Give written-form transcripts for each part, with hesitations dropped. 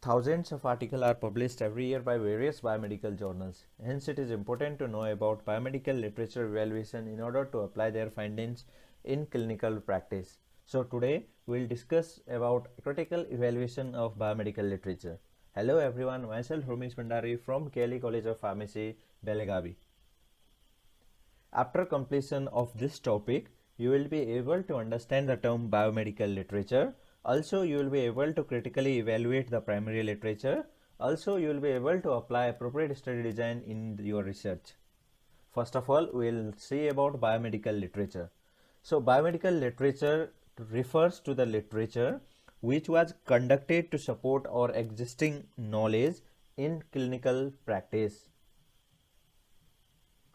Thousands of articles are published every year by various biomedical journals. Hence, it is important to know about biomedical literature evaluation in order to apply their findings in clinical practice. So, today we will discuss about critical evaluation of biomedical literature. Hello everyone, myself Ramesh Bhandari from KLE College of Pharmacy, Belagavi. After completion of this topic, you will be able to understand the term biomedical literature. Also, you will be able to critically evaluate the primary literature. Also, you will be able to apply appropriate study design in your research. First of all, we will see about biomedical literature. So, biomedical literature refers to the literature which was conducted to support our existing knowledge in clinical practice.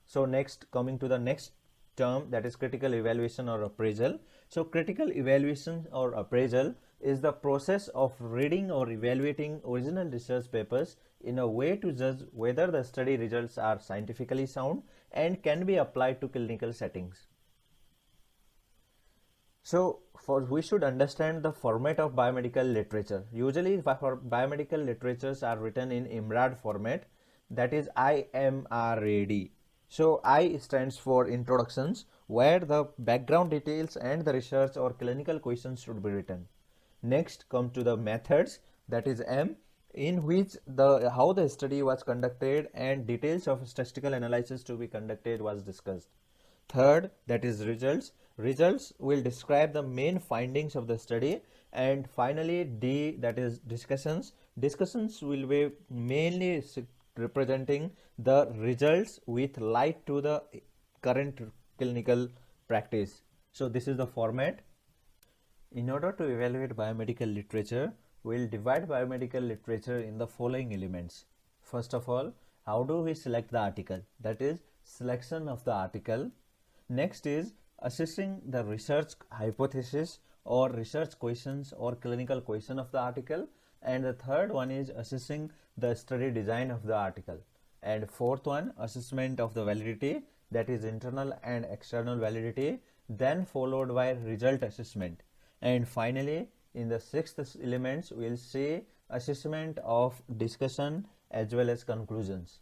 So next, coming to the next term, that is critical evaluation or appraisal. So critical evaluation or appraisal is the process of reading or evaluating original research papers in a way to judge whether the study results are scientifically sound and can be applied to clinical settings. So we should understand the format of biomedical literature. Usually biomedical literatures are written in IMRAD format, that is IMRAD. So I stands for introductions, where the background details and the research or clinical questions should be written. Next come to the methods, that is M, in which how the study was conducted and details of statistical analysis to be conducted was discussed. Third, that is results. Results will describe the main findings of the study. And finally D, that is discussions. Discussions will be mainly representing the results with light to the current clinical practice. So this is the format. In order to evaluate biomedical literature, we will divide biomedical literature in the following elements. First of all, how do we select the article? That is selection of the article. Next is assessing the research hypothesis or research questions or clinical question of the article. And the third one is assessing the study design of the article. And fourth one, assessment of the validity, that is internal and external validity, then followed by result assessment. And finally, in the sixth elements, we will see assessment of discussion as well as conclusions.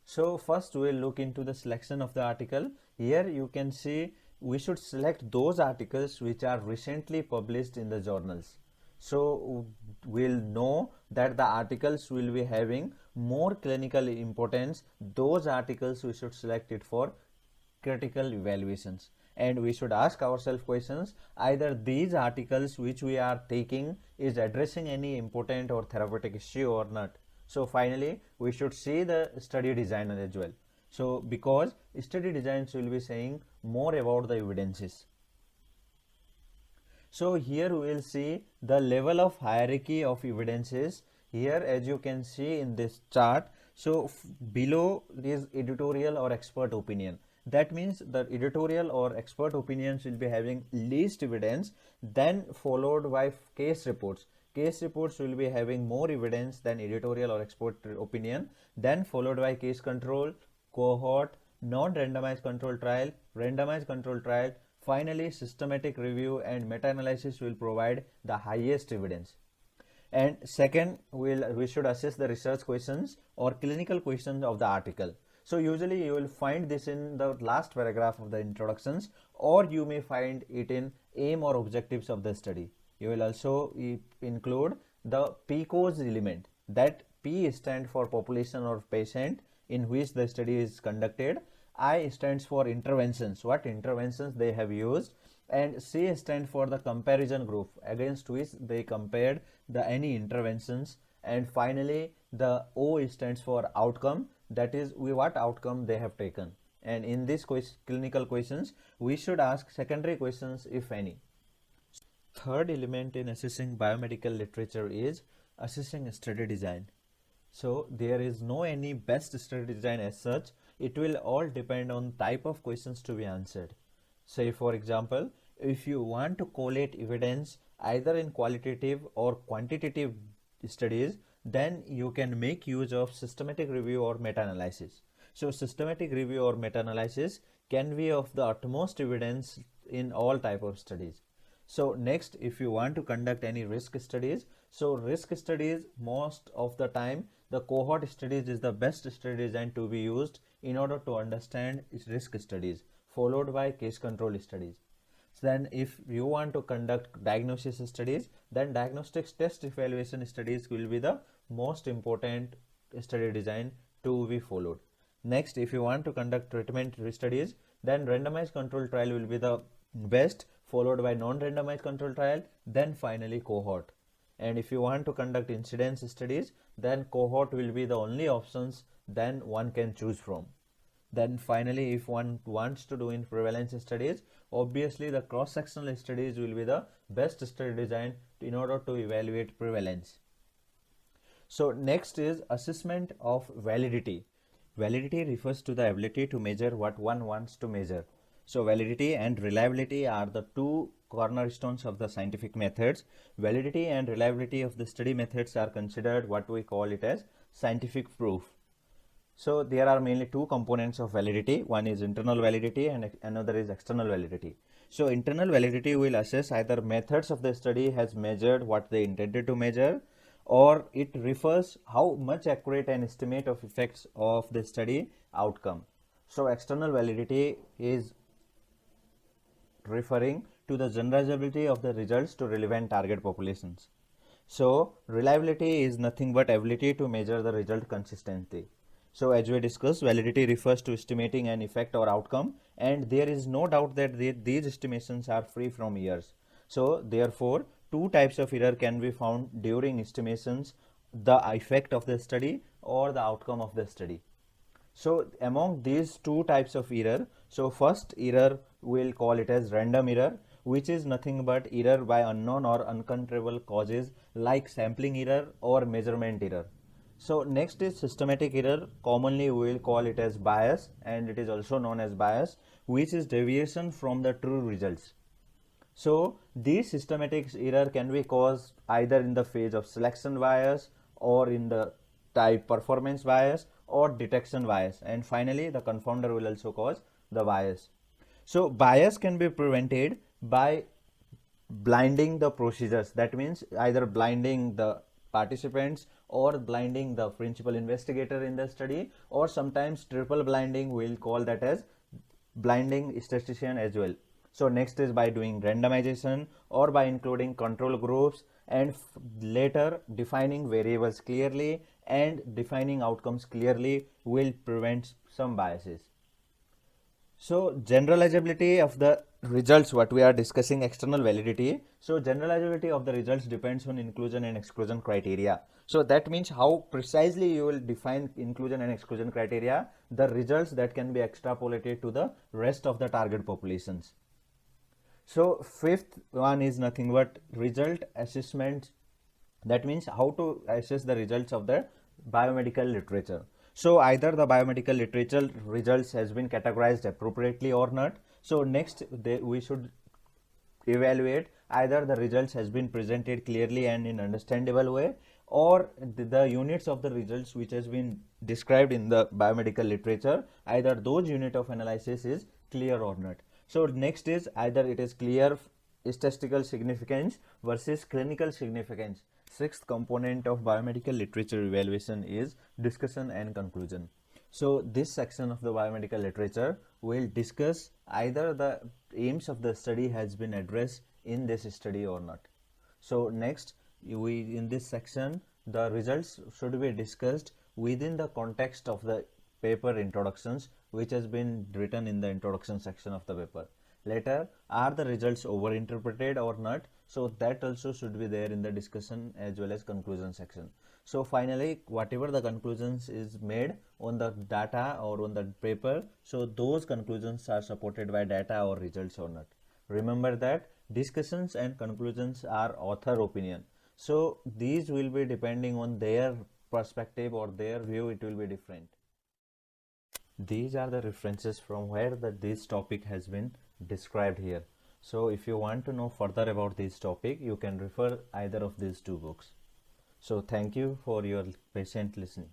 So first we will look into the selection of the article. Here you can see we should select those articles which are recently published in the journals. So we'll know that the articles will be having more clinical importance. Those articles we should select it for critical evaluations. And we should ask ourselves questions, either these articles which we are taking is addressing any important or therapeutic issue or not. So finally, we should see the study design as well. So because study designs will be saying more about the evidences. So here we will see the level of hierarchy of evidences. Here, as you can see in this chart, so below is editorial or expert opinion. That means the editorial or expert opinions will be having least evidence, then followed by case reports. Case reports will be having more evidence than editorial or expert opinion, then followed by case control, cohort, non-randomized control trial, randomized control trial. Finally, systematic review and meta-analysis will provide the highest evidence. And second, we should assess the research questions or clinical questions of the article. So usually you will find this in the last paragraph of the introductions, or you may find it in aim or objectives of the study. You will also include the PCOS element, that P stands for population or patient in which the study is conducted. I stands for interventions, what interventions they have used, and C stands for the comparison group against which they compared any interventions, and finally the O stands for outcome, that is what outcome they have taken. And in these clinical questions we should ask secondary questions if any. Third element in assessing biomedical literature is assessing study design. So there is no any best study design as such. It will all depend on type of questions to be answered. Say for example, if you want to collate evidence either in qualitative or quantitative studies, then you can make use of systematic review or meta-analysis. So systematic review or meta-analysis can be of the utmost evidence in all type of studies. So next, if you want to conduct any risk studies, So risk studies, most of the time the cohort studies is the best study design to be used in order to understand risk studies, followed by case control studies. So then if you want to conduct diagnosis studies, then diagnostics test evaluation studies will be the most important study design to be followed. Next, if you want to conduct treatment studies, then randomized control trial will be the best, followed by non-randomized control trial, then finally cohort. And if you want to conduct incidence studies, then cohort will be the only options then one can choose from. Then finally, if one wants to do in prevalence studies, obviously the cross-sectional studies will be the best study design in order to evaluate prevalence. So next is assessment of validity. Validity refers to the ability to measure what one wants to measure. So validity and reliability are the two cornerstones of the scientific methods. Validity and reliability of the study methods are considered what we call it as scientific proof. So there are mainly two components of validity. One is internal validity and another is external validity. So internal validity will assess either methods of the study has measured what they intended to measure, or it refers how much accurate an estimate of effects of the study outcome. So external validity is referring to the generalizability of the results to relevant target populations. So reliability is nothing but ability to measure the result consistently. So as we discussed, validity refers to estimating an effect or outcome, and there is no doubt that these estimations are free from errors. So therefore, two types of error can be found during estimations: the effect of the study or the outcome of the study. So among these two types of error, so first error we'll call it as random error, which is nothing but error by unknown or uncontrollable causes like sampling error or measurement error. So next is systematic error. Commonly we will call it as bias, and it is also known as bias, which is deviation from the true results. So these systematic error can be caused either in the phase of selection bias or in the type performance bias or detection bias, and finally the confounder will also cause the bias. So bias can be prevented by blinding the procedures. That means either blinding the participants or blinding the principal investigator in the study, or sometimes triple blinding, we'll call that as blinding statistician as well. So next is by doing randomization or by including control groups, and later defining variables clearly and defining outcomes clearly will prevent some biases. So generalizability of the results, what we are discussing, external validity. So generalizability of the results depends on inclusion and exclusion criteria. So that means how precisely you will define inclusion and exclusion criteria, the results that can be extrapolated to the rest of the target populations. So fifth one is nothing but result assessment. That means how to assess the results of the biomedical literature. So either the biomedical literature results has been categorized appropriately or not. So next we should evaluate either the results has been presented clearly and in understandable way, or the units of the results which has been described in the biomedical literature, either those unit of analysis is clear or not. So next is either it is clear statistical significance versus clinical significance. Sixth component of biomedical literature evaluation is discussion and conclusion. So this section of the biomedical literature will discuss either the aims of the study has been addressed in this study or not. So next, in this section, the results should be discussed within the context of the paper introductions, which has been written in the introduction section of the paper. Later, are the results overinterpreted or not? So that also should be there in the discussion as well as conclusion section. So finally, whatever the conclusions is made on the data or on the paper, so those conclusions are supported by data or results or not. Remember that discussions and conclusions are author opinion. So these will be depending on their perspective or their view, it will be different. These are the references from where this topic has been described here. So if you want to know further about this topic, you can refer either of these two books. So thank you for your patient listening.